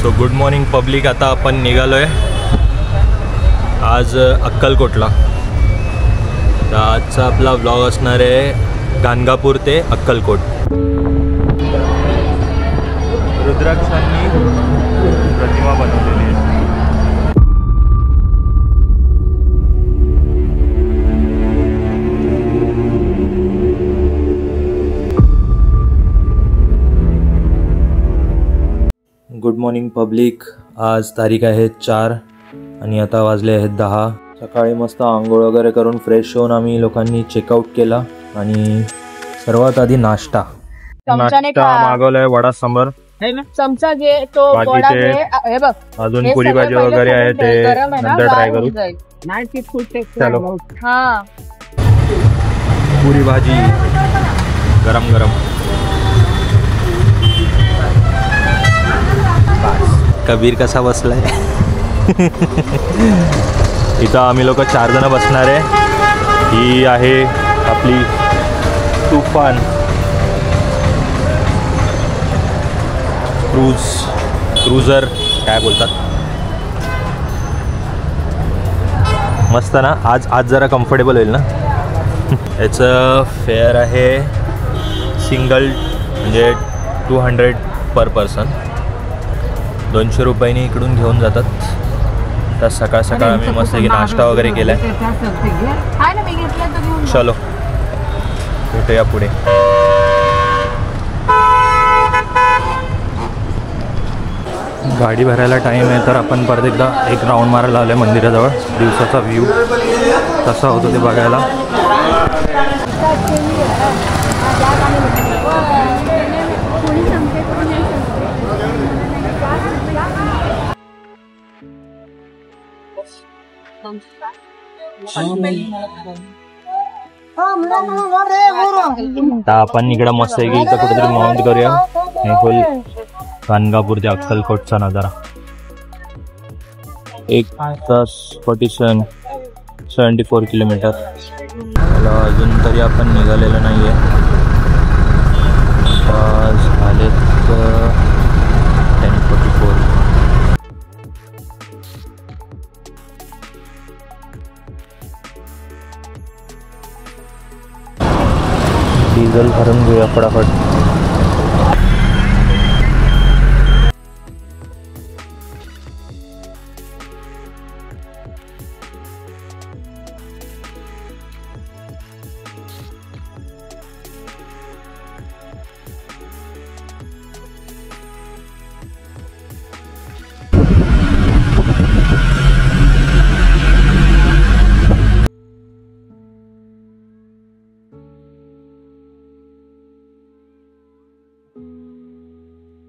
So good morning public. आता आपण निघालो आहे आज अक्कलकोटला. तर आजचा आपला व्लॉग असणार आहे गाणगापूर ते अक्कलकोट. रुद्राक्षांनी प्रतिमा बनवलेली आहे. Good morning public. आज तारीख आहे 4 आणि आता वाजले आहेत 10. सकाळी मस्त आंघोळ वगैरे करून फ्रेश होऊन आम्ही लोकांनी चेकआउट केला आणि सर्वात आधी नाश्ता मागवलाय. वडा सांबर चमचा घे, तो वडा घे. हे बघ अजून पुरी भाजी वगैरे आहे ते नंतर ट्राय करू. चलो. हा पुरी भाजी गरम गरम. कबीर कसा बसलाय. इथं आम्ही लोक 4 जण बसणार आहे. ही आहे आपली तुफान क्रूझर काय बोलतात. मस्त ना. आज जरा कम्फर्टेबल होईल ना. याचं फेअर आहे सिंगल म्हणजे 200 पर पर्सन. 200 रुपयांनी इकडून घेऊन जातात. तर सकाळ सकाळ आम्ही मस्त की नाश्ता वगैरे केलाय. चलो भेटूया पुढे. गाडी भरायला टाईम आहे तर आपण परत एकदा एक राऊंड मारायला आलो आहे मंदिराजवळ. दिवसाचा व्ह्यू कसा होतो ते बघायला. आपण इकडं मस्त आहे की इथं कुठेतरी माउंट करूया. हे फुल गाणगापूर ते अक्कलकोटचा नजारा. 1 तास 74 किलोमीटर. अजून तरी आपण निघालेलं नाही आहे. झालेत 10:44. डिझेल भरून घेऊया फटाफट.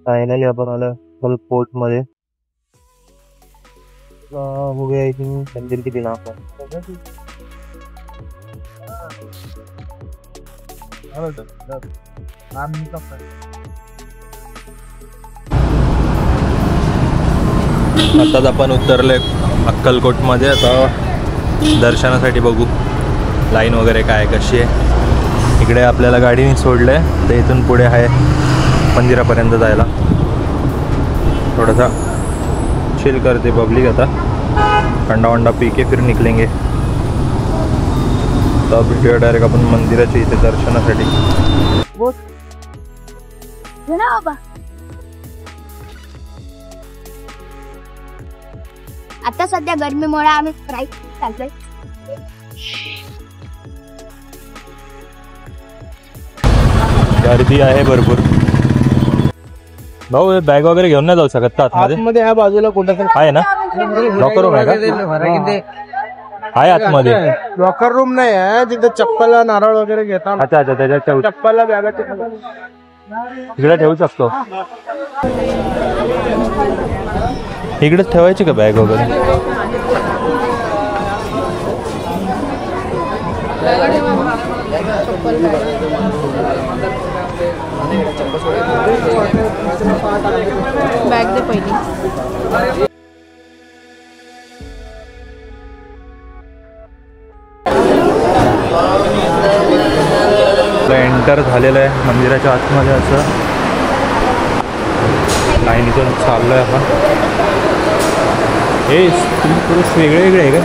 फायनली आपण आलो अक्कलकोट मध्ये. बघूया इथून मंदिर किती लांब आहे. आताच आपण उतरले अक्कलकोट मध्ये. आता दर्शनासाठी बघू लाईन वगैरे काय कशी आहे. इकडे आपल्याला गाडीने सोडलंय तर इथून पुढे आहे मंदिरापर्यंत जायला. थोडासा चिल करते पब्लिक. आता अंडा वंडा पी के फिर निकलेंगे. तर भेटूया डायरेक्ट आपण मंदिराच्या इथे दर्शनासाठी. आता सध्या गरमीमुळे आम्ही फ्राईट चाललोय. गर्दी आहे भरपूर. भाऊ बॅग वगैरे घेऊन नाही जाऊ शकत का आतमध्ये? ह्या बाजूला कुठं आहे ना लॉकर रूम आहे का? आहे आतमध्ये लॉकर रूम नाही आहे तिथे. चप्पल नारळ वगैरे घेतात. अच्छा अच्छा त्याच्यात चप्पल बॅगाचे इकडे ठेवू शकतो. इकडेच ठेवायची का बॅग वगैरे? बॅग दे पहिली. एंटर झालेलं आहे मंदिराच्या आतमध्ये. असं लाईनीतून चाललो आहे आपण. हे स्त्री पुरुष वेगळे वेगळे आहे का?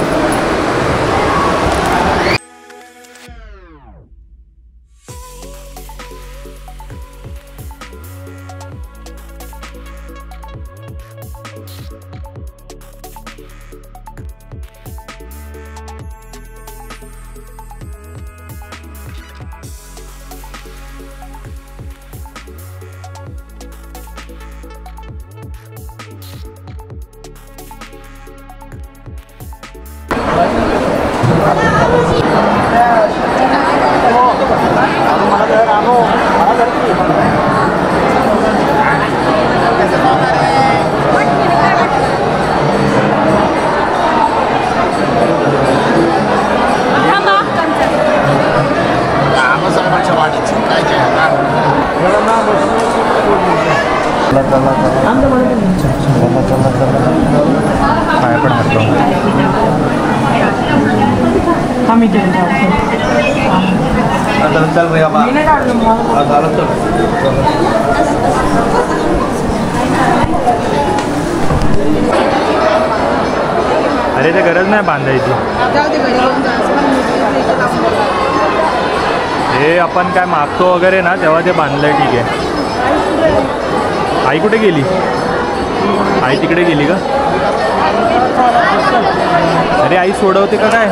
काय पण हात लावून चल रे बाबा अरे ते गरज नाही बांधायची. हे आपण काय मागतो वगैरे ना तेव्हा ते बांधलंय. ठीक आहे. आई कुठे गेली? आई तिकडे गेली का? अरे आई सोडवते का काय?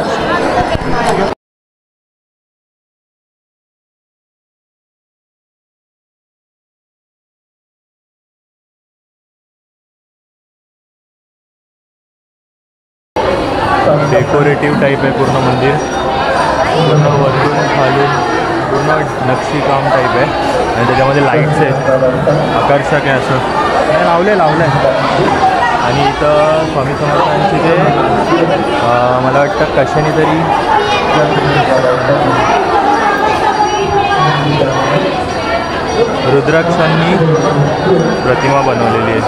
डेकोरेटिव्ह टाईप आहे पूर्ण मंदिर. पूर्ण वरतून खालून पूर्ण नक्षी काम टाईप आहे आणि त्याच्यामध्ये लाईट्स आहेत. आकर्षक आहे असं लावलं आहे. आणि इथं स्वामी समर्थांची ते मला वाटतं कशाने तरी रुद्राक्षांनी प्रतिमा बनवलेली आहे.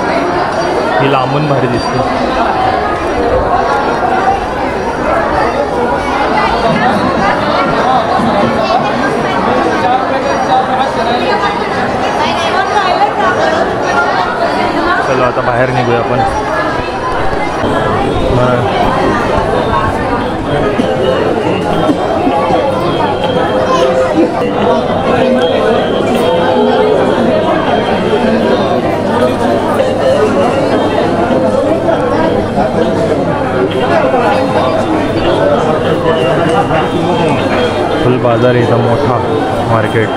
ही लांबून भारी दिसते. चलो आता बाहेर निघूया आपण. फुल बाजार आहे इथं, मोठा मार्केट.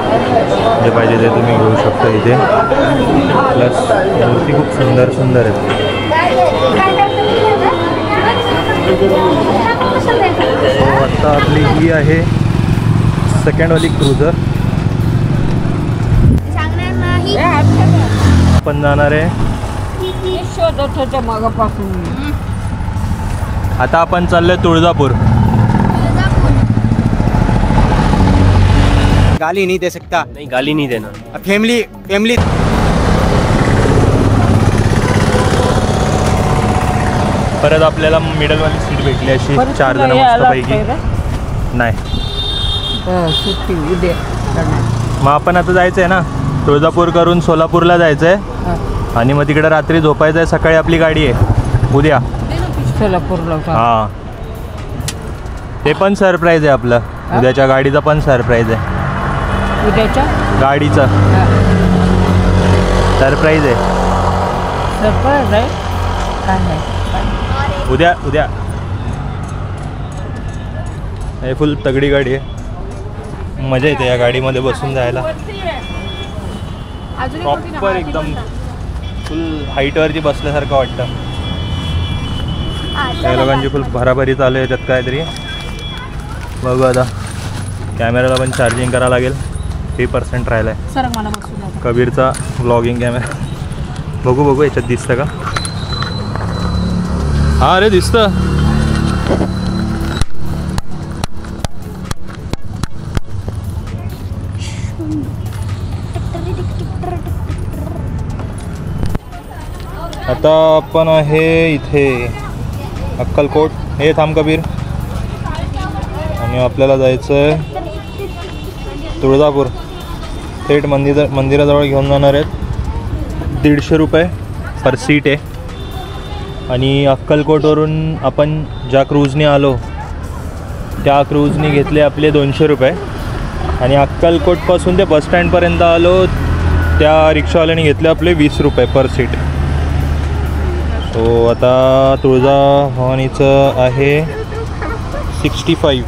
जे पाहिजे ते तुम्ही घेऊ शकता इथे. प्लस मूर्ती खूप सुंदर सुंदर आहेत. आता आपली ही आहे सेकंडवाली क्रुझर. आपण जाणार आहे आता आपण चाललोय तुळजापूर. गाली नहीं दे सकता. नहीं गाली नहीं देना. फैमिली फैमिली परत आपल्याला मिडलवाली सीट भेटली अशी 4 जण मस्तपैकी. नाही मग आपण आता जायचं आहे ना तुळजापूर करून सोलापूरला जायचं आहे आणि मग तिकडे रात्री झोपायचं आहे. सकाळी आपली गाडी आहे उद्या सोलापूरला. हां ते पण सरप्राईज आहे आपलं. उद्याच्या गाडीचं पण सरप्राईज आहे. उद्याच्या गाडीचं सरप्राईज आहे. सरप्राईज आहे काय आहे? उद्या उद्या हे फुल तगडी गाडी आहे. मजा येते या गाडीमध्ये बसून जायला. प्रॉपर एकदम फुल हाईटवरती बसल्यासारखं वाटतं. काही लोकांची फुल भराभरी चालू आहे त्यात काहीतरी. बघू आता कॅमेराला पण चार्जिंग करावं लागेल. 3% राहिला आहे. सर मला बसून कबीरचा व्लॉगिंग कॅमेरा. बघू याच्यात दिसतं का? हां अरे दिसतं. आता आपण आहे इथे अक्कलकोट. हे थांब कबीर. आणि आपल्याला जायचं आहे तुळजापूर. थेट मंदिराजवळ घेऊन जाणार आहेत. 150 रुपये पर सीट आहे. आणि अक्कलकोटवरून आपण ज्या क्रूजने आलो त्या क्रूजने घेतले आपले 200 रुपये. आणि अक्कलकोटपासून ते बसस्टँडपर्यंत आलो त्या रिक्षावाल्याने घेतले आपले 20 रुपये पर सीट. सो आता तुळजाभवानीचं आहे 65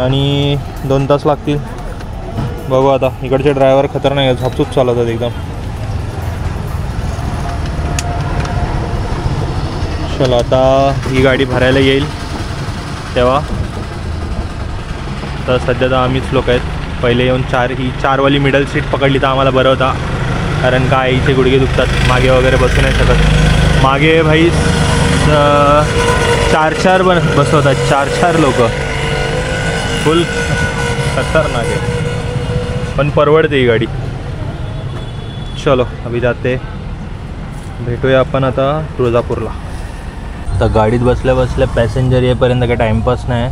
आणि 2 तास लागतील. बघू आता. इकडचे ड्रायव्हर खतरनाक आहे, झापचूप चालवतात एकदम. चला आता ही गाडी भरायला येईल तेव्हा. तर सध्या तर आम्हीच लोक आहेत. पहिले येऊन ही 4वाली मिडल सीट पकडली तर आम्हाला बरं होता, कारण का आईचे गुडघे दुखतात, मागे वगैरे बसू नाही शकत. मागे भाई 4 बसवतात, 4 लोक. फुल खतरनाक आहे, पण परवडते ही गाडी. चलो अभी जाते, भेटूया आपण आता तुळजापूरला. तर गाडीत बसल्या बसल्या पॅसेंजर येईपर्यंत काही टाईमपास नाही.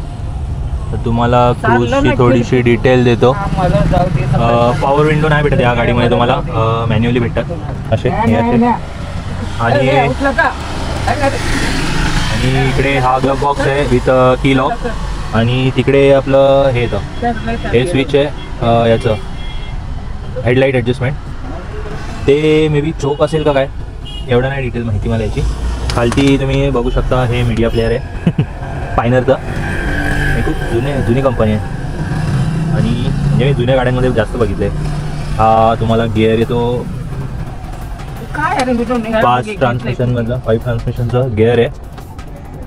तर तुम्हाला क्रूजची थोडीशी डिटेल देतो. पॉवर विंडो नाही भेटत या गाडीमध्ये तुम्हाला, मॅन्युअली भेटतात असे. आणि इकडे हा ग्लव बॉक्स आहे विथ की लॉक. आणि तिकडे आपलं हे येतं, हे स्विच आहे याचं हेडलाईट ॲडजस्टमेंट. ते मे बी चोक असेल का काय, एवढं नाही डिटेल माहिती मला याची. खालती तुम्ही बघू शकता हे मीडिया प्लेअर आहे पायनरचं. हे खूप जुनी कंपनी आहे आणि म्हणजे मी जुन्या गाड्यांमध्ये जास्त बघितलं आहे. हा तुम्हाला गिअर येतो 5 ट्रान्समिशनमधलं, 5 ट्रान्समिशनचं गिअर आहे.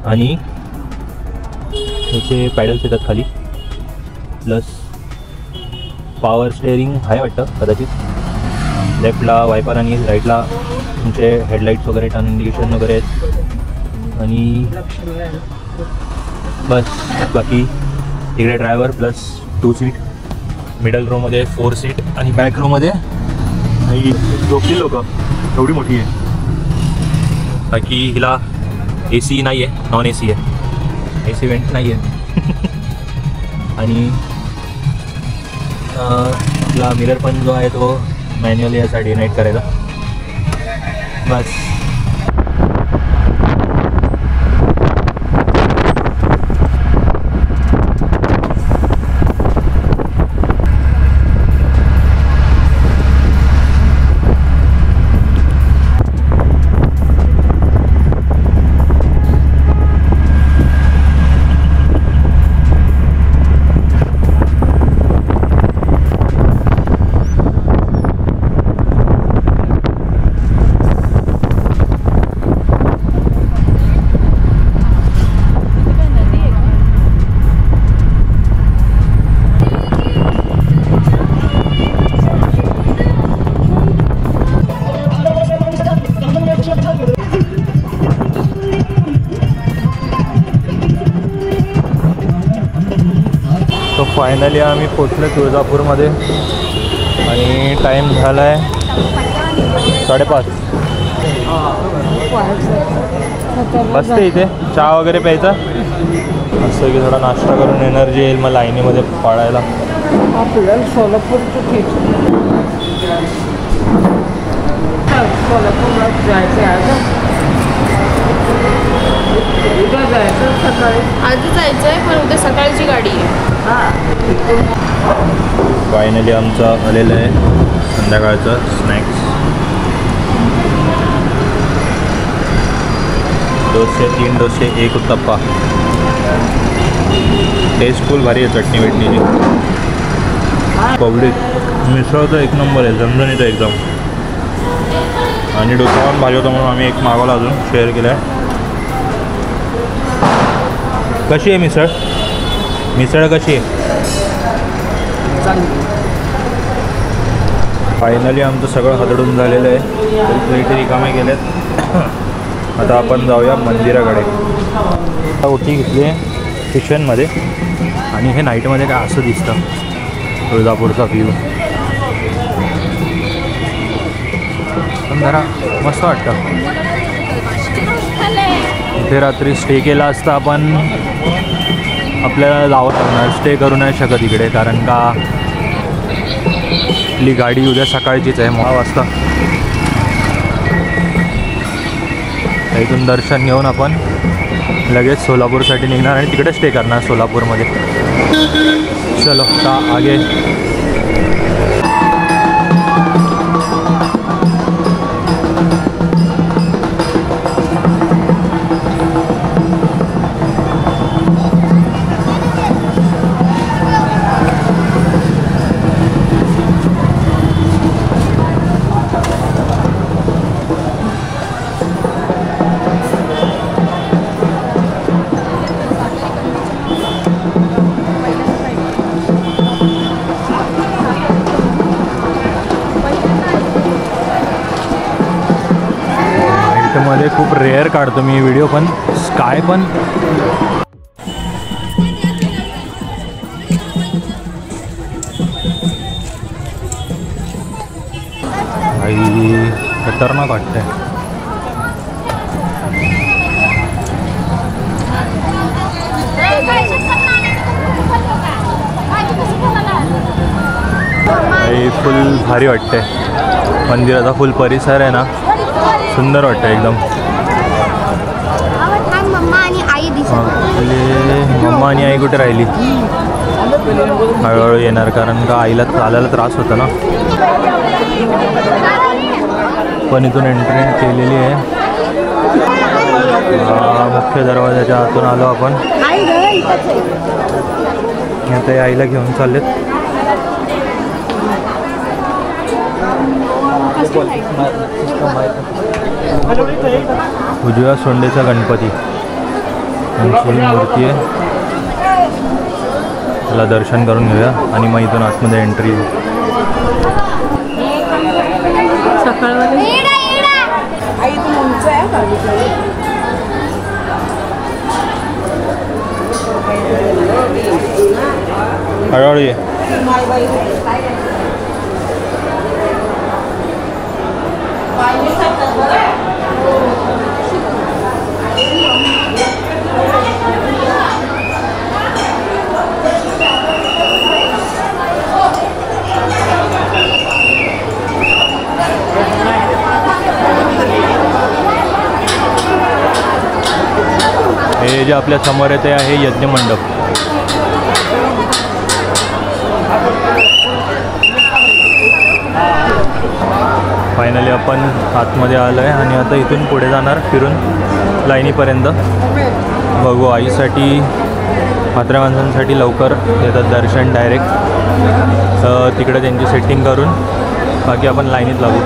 आणि याचे पॅडल्स येतात खाली, प्लस पॉवर स्टेअरिंग आहे वाटतं कदाचित. लेफ्टला वायपर आणि राईटला तुमचे हेडलाईट्स वगैरे, टर्न इंडिकेशन वगैरे आहेत. आणि बस बाकी इकडे ड्रायव्हर प्लस 2 सीट, मिडल रोमध्ये 4 सीट आणि बॅक रोमध्ये झोपतील लोक. एवढी मोठी आहे. बाकी हिला AC नाही आहे, नॉन AC आहे, AC वेंट नाही आहे. आणि आपला मिरर पण जो आहे तो मॅन्युअली यासाठी नाईट करायला. बस तो फायनली आम्ही पोचलो तुळजापूरमध्ये आणि टाईम झाला आहे 5:30. बसते इथे चहा वगैरे प्यायचा असं की थोडा नाश्ता करून एनर्जी येईल मग लाईनीमध्ये पाळायला. आपल्याला सोलापूरचं ठीक, सोलापूरला जायचं आहे. उद्या जायचं सकाळी, आधी जायचंय पण उद्या सकाळची गाडी आहे. फायनली आमचं आलेलं आहे संध्याकाळचं स्नॅक्स. डोसे, 3 डोसे, 1 उत्तप्पा. टेस्टफुल भारी आहे चटणी वेटणीची. पब्लिक मिसळ तर 1 नंबर आहे, झणझणीत आहे एकदम. आणि डोसा पण भारी होता म्हणून आम्ही 1 मागवला, अजून शेअर केला आहे. कशी आहे मिसळ? मिसळ कशी आहे? फायनली आमचं सगळं हदडून झालेलं आहे, प्लेटी रिकामे गेलेत. आता आपण जाऊया मंदिराकडे. ओटी घेतली आहे किचनमध्ये आणि हे नाईटमध्ये काय असं दिसतं तुळजापूरचा व्ह्यू. पण जरा मस्त वाटतं. इथे रात्री स्टे केला असता आपण, आपल्याला जावं लागणार, स्टे करू नाही शकत इकडे, कारण का आपली गाडी उद्या सकाळचीच आहे 6 वाजता. इथून दर्शन घेऊन आपण लगेच सोलापूरसाठी निघणार आणि तिकडे स्टे करणार सोलापूरमध्ये. चलो का आगे. मध्ये खूप रेअर काढतो मी व्हिडिओ, पण स्काय पण आई खतरनाक वाटते. फुल भारी वाटते. मंदिराचा फुल परिसर आहे ना, सुंदर वाटतं एकदम. मम्मा आणि आई कुठे राहिली? हळूहळू येणार, कारण का आईला चालायला त्रास होता ना. पण इथून एंट्री केलेली आहे. मुख्य दरवाजाच्या आतून आलो आपण. आता आईला घेऊन चाललेत. उजव्या सोंडेचा गणपती यांची मूर्ती आहे. त्याला दर्शन करून घेऊया आणि मग इथून आतमध्ये एंट्री. हळूहळू ये. हे जे आपल्या समोर आहे ते आहे यज्ञ मंडप. फायनली आपण आतमध्ये आलो आहे आणि आता इथून पुढे जाणार फिरून लाईनीपर्यंत. बघू, आईसाठी म्हाताऱ्या माणसांसाठी लवकर देतात दर्शन डायरेक्ट, तर तिकडे त्यांची सेटिंग करून बाकी आपण लाईनीत लागू.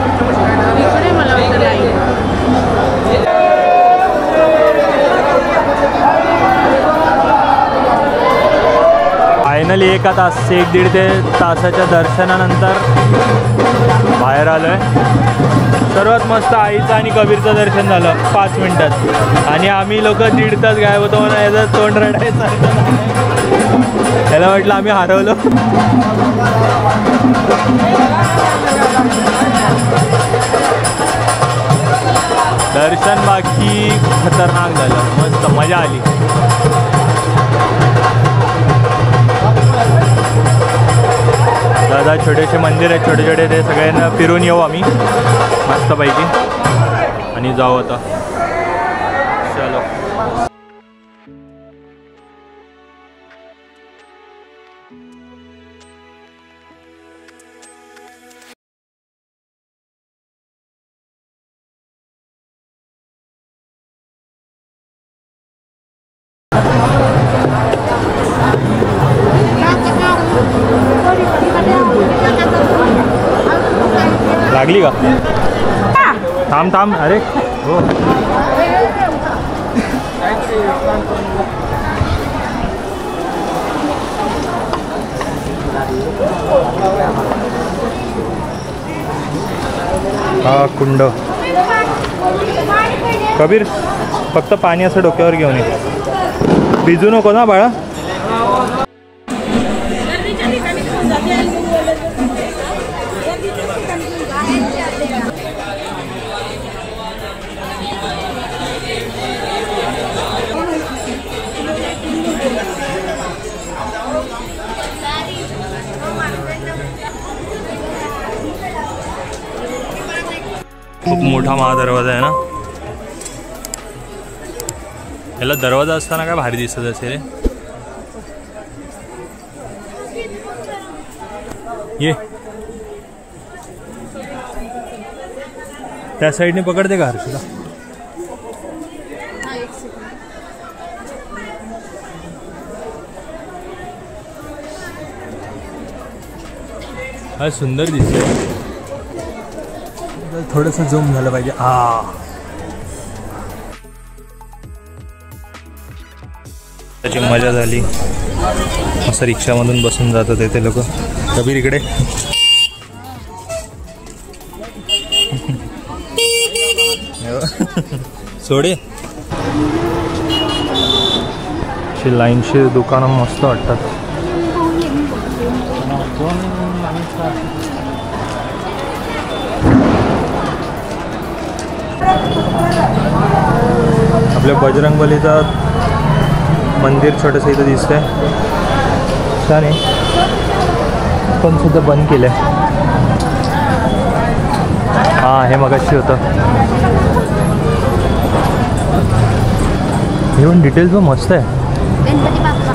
फायनली 1 तास 1-1.5 तासाच्या दर्शनानंतर बाहेर आलो आहे. सर्वात मस्त आईचं आणि कबीरचं दर्शन झालं 5 मिनटात आणि आम्ही लोक 1.5 तास गायब होतो. म्हणून याचं तोंड रडायचं. त्याला म्हटलं आम्ही हरवलो. दर्शन बाकी खतरनाक झालं, मस्त मजा आली. दादा छोटेसे मंदिर आहेत, छोटे छोटे, ते सगळ्यांना फिरून येऊ आम्ही मस्तपैकी आणि जाऊ आता. चलो. लागली का? थांब थांब. अरे हो. हा कुंड. कबीर फक्त पाणी असं डोक्यावर घेऊन ये, भिजू नको ना बाळा. खूप मोठा महादरवाजा आहे ना. याला दरवाजा असताना काय भारी दिसत असेल रे. ये त्या साईडने पकडते का हर्षला? हा सुंदर दिसतंय. थोडंसं झूम झालं पाहिजे. त्याची मजा झाली. असं रिक्षामधून बसून जातात ते लोक. कबीर इकडे सोडे. लाईनची दुकानं मस्त वाटतात. आपल्या बजरंगबलीचं मंदिर छोटंसं इथं दिसतंय. छान आहे. पण सुद्धा बंद केलं आहे. हां हे मगाशी होतं. हे पण डिटेल्स पण मस्त आहे. गणपती बाप्पा.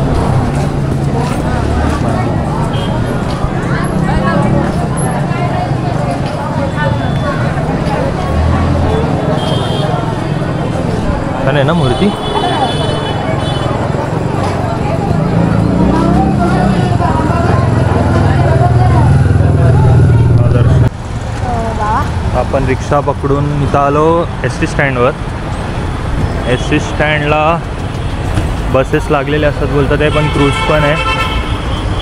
छान आहे ना मूर्ती. आपण रिक्षा पकडून इथं आलो ST स्टँडवर. ST स्टँडला बसेस लागलेले असतात बोलतात आहे, पण क्रूज पण आहे.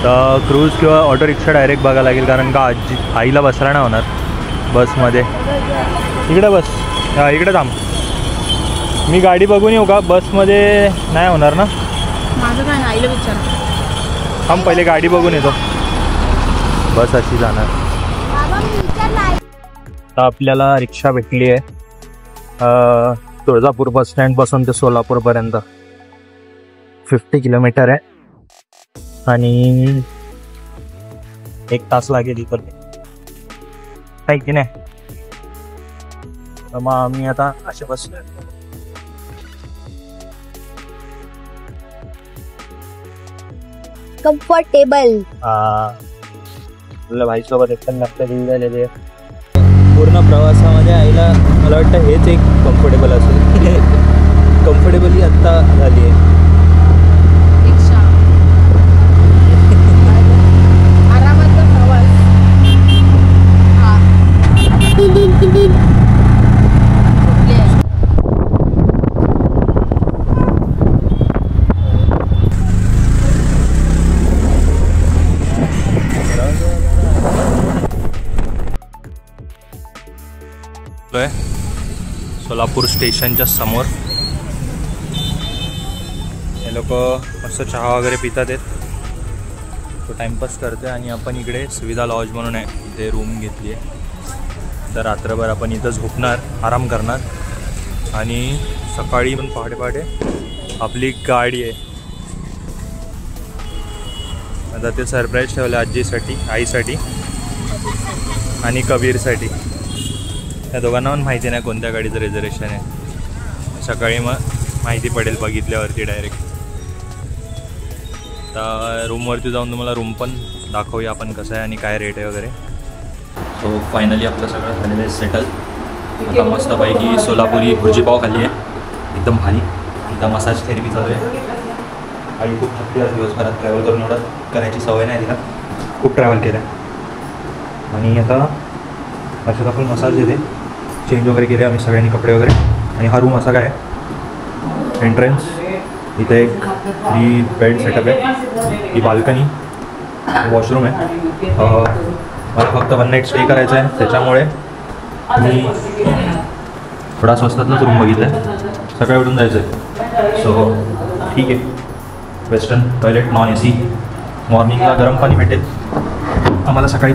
तर क्रूज किंवा ऑटो रिक्षा डायरेक्ट बघायला लागेल, कारण का आईला बसला नाही होणार बसमध्ये. इकडे बस. इकडे थांब. मी गाडी बघून येऊ का? बसमध्ये नाही होणार ना? माझं काय आईला विचार. थांब पहिले गाडी बघून येतो. बस अशी जाणार. आता आपल्याला रिक्षा भेटली आहे तुळजापूर बस स्टँडपासून ते सोलापूरपर्यंत. 50 किलोमीटर आहे आणि 1 तास लागेल इकडे, आहे की नाही? तर मग आम्ही आता असे बसलो. कम्फर्टेबल. आपल्या भाईसोबत एकदम लक्षात घेऊन झालेले. पूर्ण प्रवासामध्ये आईला मला वाटतं हेच एक कम्फर्टेबल असेल. कम्फर्टेबली आत्ता झाली आहे. रिक्षा आरामातला प्रवास. सोलापूर स्टेशनच्या समोर हे लोक मस्त चहा वगैरे पितात आहेत. तो टाइमपास करते आणि आपण इकडे सुविधा लॉज म्हणून आहे, इथे रूम घेतली आहे. तर रात्रभर आपण इथं झोपणार, आराम करणार आणि सकाळी पण पहाटे पहाटे आपली गाडी आहे. आता ते सरप्राईज ठेवलं आजीसाठी, आईसाठी आणि कबीरसाठी. त्या दोघांना पण माहिती नाही कोणत्या गाडीचं रिझर्वेशन आहे. सकाळी मग माहिती पडेल बघितल्यावरती डायरेक्ट. तर रूमवरती जाऊन तुम्हाला रूम पण दाखवूया आपण कसं आहे आणि काय रेट आहे वगैरे. सो फायनली आपलं सगळं झालेलं आहे सेटल. आता मस्तपैकी सोलापुरी भुर्जीपाव खाल्ली आहे, एकदम भारी. आता मसाज थेरपी चालू आहे. आणि खूप थकली आहे दिवसभरात, ट्रॅव्हल करून एवढं करायची सवय नाही तिला, खूप ट्रॅव्हल केलं आहे. आणि आता अशात आपण मसाज देते, चेंज वगैरे केले आम्ही सगळ्यांनी कपडे वगैरे. आणि हा रूम असा काय आहे, एंट्रन्स इथे एक फ्री बेड सेटअप आहे, ही बाल्कनी, वॉशरूम आहे. मला फक्त 1 नाईट स्टे करायचं आहे, त्याच्यामुळे मी थोडा स्वस्तातलाच रूम बघितला आहे. सकाळी उठून जायचं आहे. सो ठीक आहे. वेस्टर्न टॉयलेट, नॉन AC, मॉर्निंगला गरम पाणी भेटेल. आम्हाला सकाळी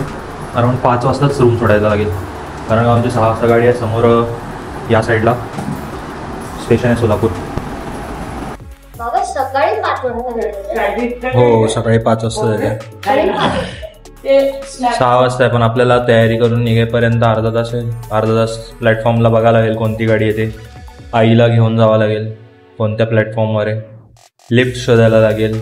अराऊंड 5 वाजताच रूम सोडायला लागेल, कारण आमची 6 वाजता गाडी आहे. समोर या साईडला स्टेशन आहे सोलापूर. सकाळी 5 वाजता. हो सकाळी 5 वाजता जाते. 6 वाजता आहे, पण आपल्याला तयारी करून निघेपर्यंत अर्धा तास आहे. अर्धा तास प्लॅटफॉर्मला बघायला लागेल कोणती गाडी येते, आईला घेऊन जावं लागेल. कोणत्या प्लॅटफॉर्मवर आहे, लिफ्ट शोधायला लागेल.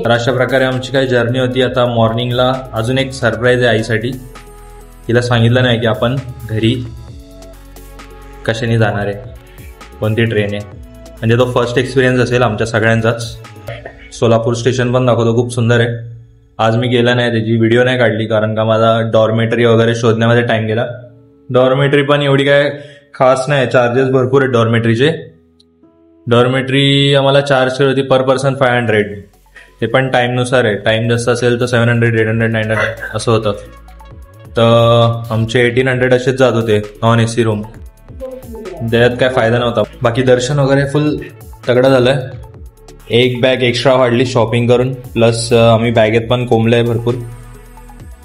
तर अशा प्रकारे आमची काही जर्नी होती. आता मॉर्निंगला अजून एक सरप्राईज आहे आईसाठी. तिला सांगितलं नाही की आपण घरी कशाने जाणार आहे, कोणती ट्रेन आहे. म्हणजे तो फर्स्ट एक्सपिरियन्स असेल आमच्या सगळ्यांचाच. सोलापूर स्टेशन पण दाखवतो, खूप सुंदर आहे. आज मी गेला नाही, त्याची व्हिडिओ नाही काढली कारण का माझा डॉर्मेटरी वगैरे शोधण्यामध्ये टाइम गेला. डॉर्मेटरी पण एवढी काय खास नाही, चार्जेस भरपूर आहेत डॉर्मेटरीचे. डॉर्मेटरी आम्हाला चार्ज होती पर पर्सन 500. ते पण टाईमनुसार आहे, टाईम जास्त असेल तर 700, 800, 900 असं होतं. तर आमचे 1800 असेच जात होते नॉन AC रूम. त्याच्यात काय फायदा नव्हता. बाकी दर्शन वगैरे फुल तगडं झालंय. एक बॅग एक्स्ट्रा वाढली शॉपिंग करून, प्लस आम्ही बॅगेत पण कोंबलं आहे भरपूर.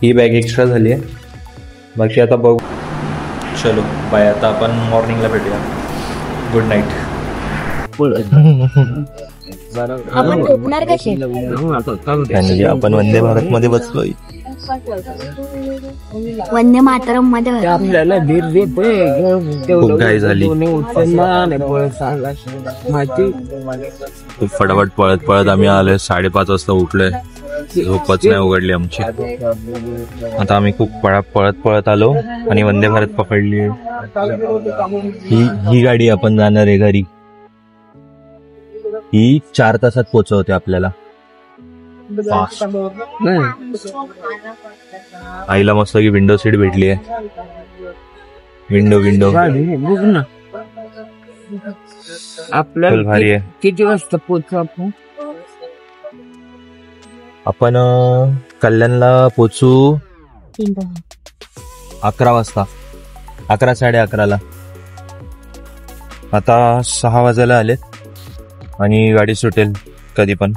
ही बॅग एक्स्ट्रा झाली आहे. बाकी आता बघू. चलो बाय. आता आपण मॉर्निंगला भेटूया. Good night. आपण झोपणार कसे? फायनली आपण वंदे भारत मध्ये बसलोय. वंदे मातरम मध्ये आपल्याला धीर देते खूप घाई झाली. माहिती खूप फटाफट पळत पळत आम्ही आलोय. 5:30 वाजता उठलोय. झोपच नाही उघडली आमची. आता आम्ही खूप पळत पळत आलो आणि वंदे भारत पकडली. ही गाडी आपण जाणार आहे घरी. ही 4 तासात पोहोचवते आपल्याला. आईला मस्त की विंडो सीट भेटली आहे. विंडो बघ ना आपल्याला भारी आहे. किती वाजता पोहोचू आपण? आपण कल्याणला पोचू 11 वाजता. 11, 11:30. आता 6 वाजायला आलेत आणि गाडी सुटेल कधी पण.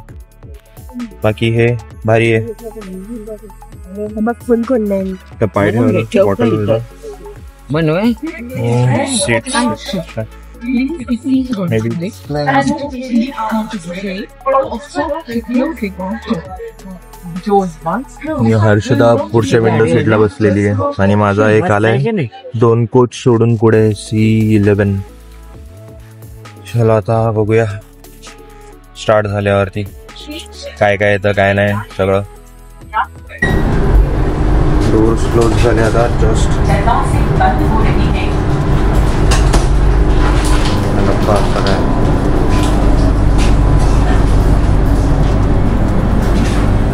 बाकी हे भारी आहे. फुल कोण नाही. त्या पाय ठेवलं बॉटल बनवाय हर्षदा पुढच्या विंडो सीटला बसलेली आहे आणि माझा एक आलाय 2 कोच सोडून पुढे C11. चला आता बघूया स्टार्ट झाल्यावरती काय काय येतं काय नाही सगळं. डोर्स क्लोज झाले आता जस्ट.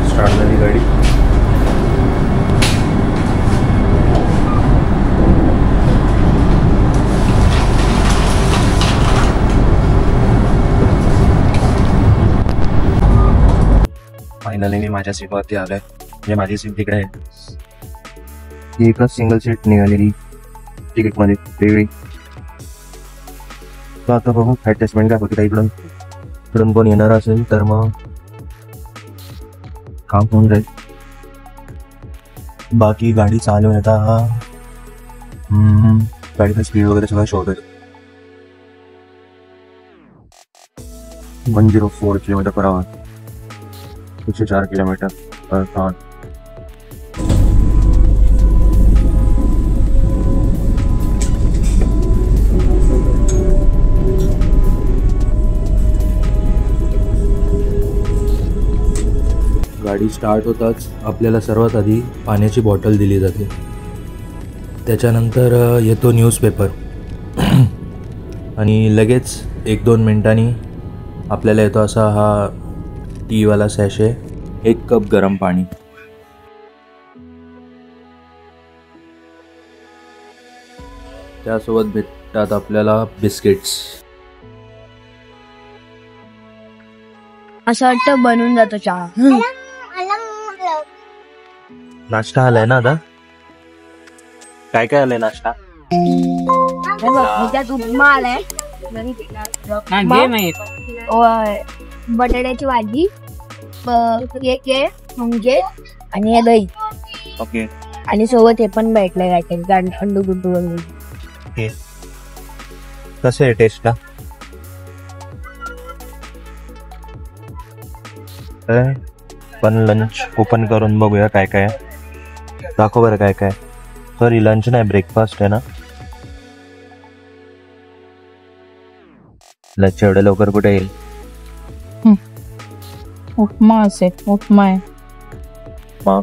स्टार्ट झाली गाडी. फायनली मी माझ्या सीटवरती आलोय. म्हणजे माझी सीट तिकडे आहे. ही एकच सिंगल सीट निघालेली तिकीटमध्ये वेगळी. तर आता बघू ॲडजस्टमेंट काय होती. इकडून कोण येणार असेल तर मग काम होऊन जाईल. बाकी गाडी चालू आहे आता. गाडीचा स्पीड वगैरे सगळं शॉर्ट आहे. 104 km/h. 104 km/h. गाडी स्टार्ट होताच आपल्याला सर्वात आधी पाण्याची बॉटल दिली जाते. त्याच्यानंतर येतो न्यूजपेपर आणि लगेच 1-2 मिनिटांनी आपल्याला येतो असा हा टीवाला सॅशे. 1 कप गरम पाणी. त्यासोबत भेटतात आपल्याला बिस्किट्स. असं वाटतं बनून जातो चहा. नाश्ता आलाय ना आता. काय काय आलंय नाश्ता? त्यात उपमा आलाय, बटाट्याची भाजी, केक आहे म्हणजे आणि हे दही. ओके. आणि सोबत हे पण भेटलंय काय थंडू गुड्डू वगैरे. कसं आहे टेस्टला? पण लंच ओपन करून बघूया काय काय. दाखव बरं काय काय. सॉरी लंच नाही ब्रेकफास्ट आहे ना. लंच एवढ्या लवकर कुठे येईल? उपमा असेल, उपमा आहे. मग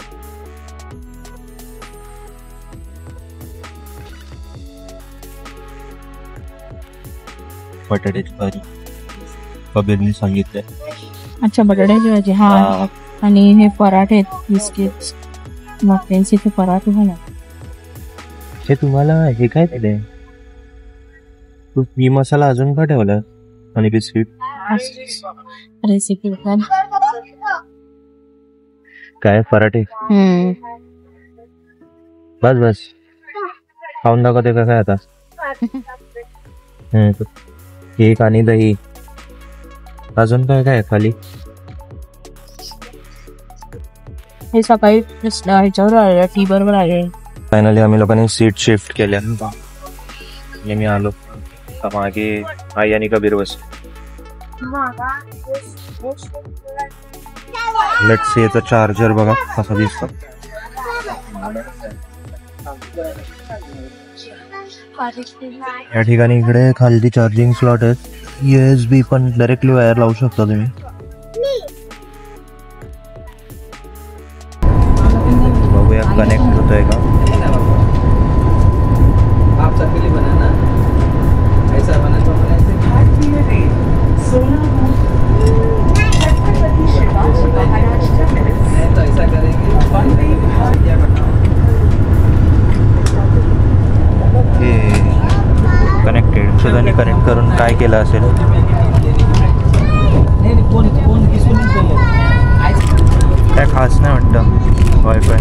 बटाट्याची भाजी कबीरने सांगितलंय. अच्छा, बटाट्याची भाजी. हा, आणि हे पराठे आहेत, बिस्किट्स. मग त्यांचे ते पराठे हो ना. हे तुम्हाला हे काय दिलंय? तू ही मसाला अजून का ठेवला? आणि बिस्किट रेसिपी काय? पराठे बस बस खाऊन दाखवते का काय आता? केक आणि दही. अजून काय काय खाली? हे सकाळी ह्याच्यावर आले, टी बरोबर आले. फायनली आम्ही लोकांनी सीट शिफ्ट केल्या. मी आलो मागे, आई आणि कबीर बस. लेट्स सी याचा चार्जर बघा कसा दिसतो. या ठिकाणी इकडे खाली चार्जिंग स्लॉट आहेत. USB पण डायरेक्टली वायर लावू शकता तुम्ही. बघूया कनेक्ट होतोय का. कनेक्टेड. सो त्यांनी कनेक्ट करून काय केलं असेल? काय खास नाही वाटतं वायफाय.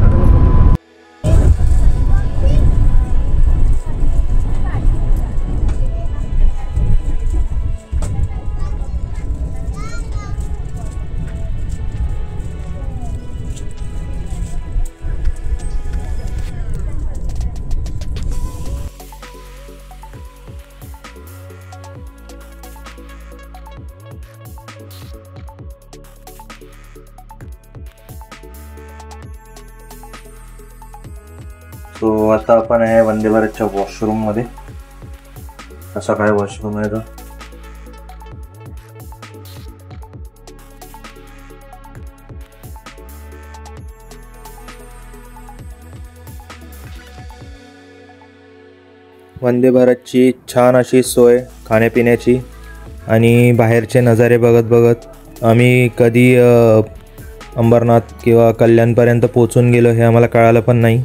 सो आता आपण आहे वंदे भारतच्या वॉशरूम मध्ये. कसा काय वॉशरूम आहे? वंदे भारतची छान अशी सोय खाण्यापिण्याची आणि बाहेरचे नजारे बघत बघत आम्ही कधी अंबरनाथ किंवा कल्याणपर्यंत पोचून गेलो हे आम्हाला कळालं पण नाही.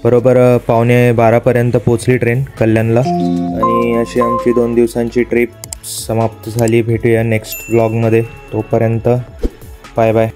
बरोबर 11:15पर्यंत पोचली ट्रेन कल्याणला. आणि अशी आमची 2 दिवसांची ट्रिप समाप्त झाली. भेटूया नेक्स्ट व्लॉगमध्ये. तोपर्यंत बाय बाय.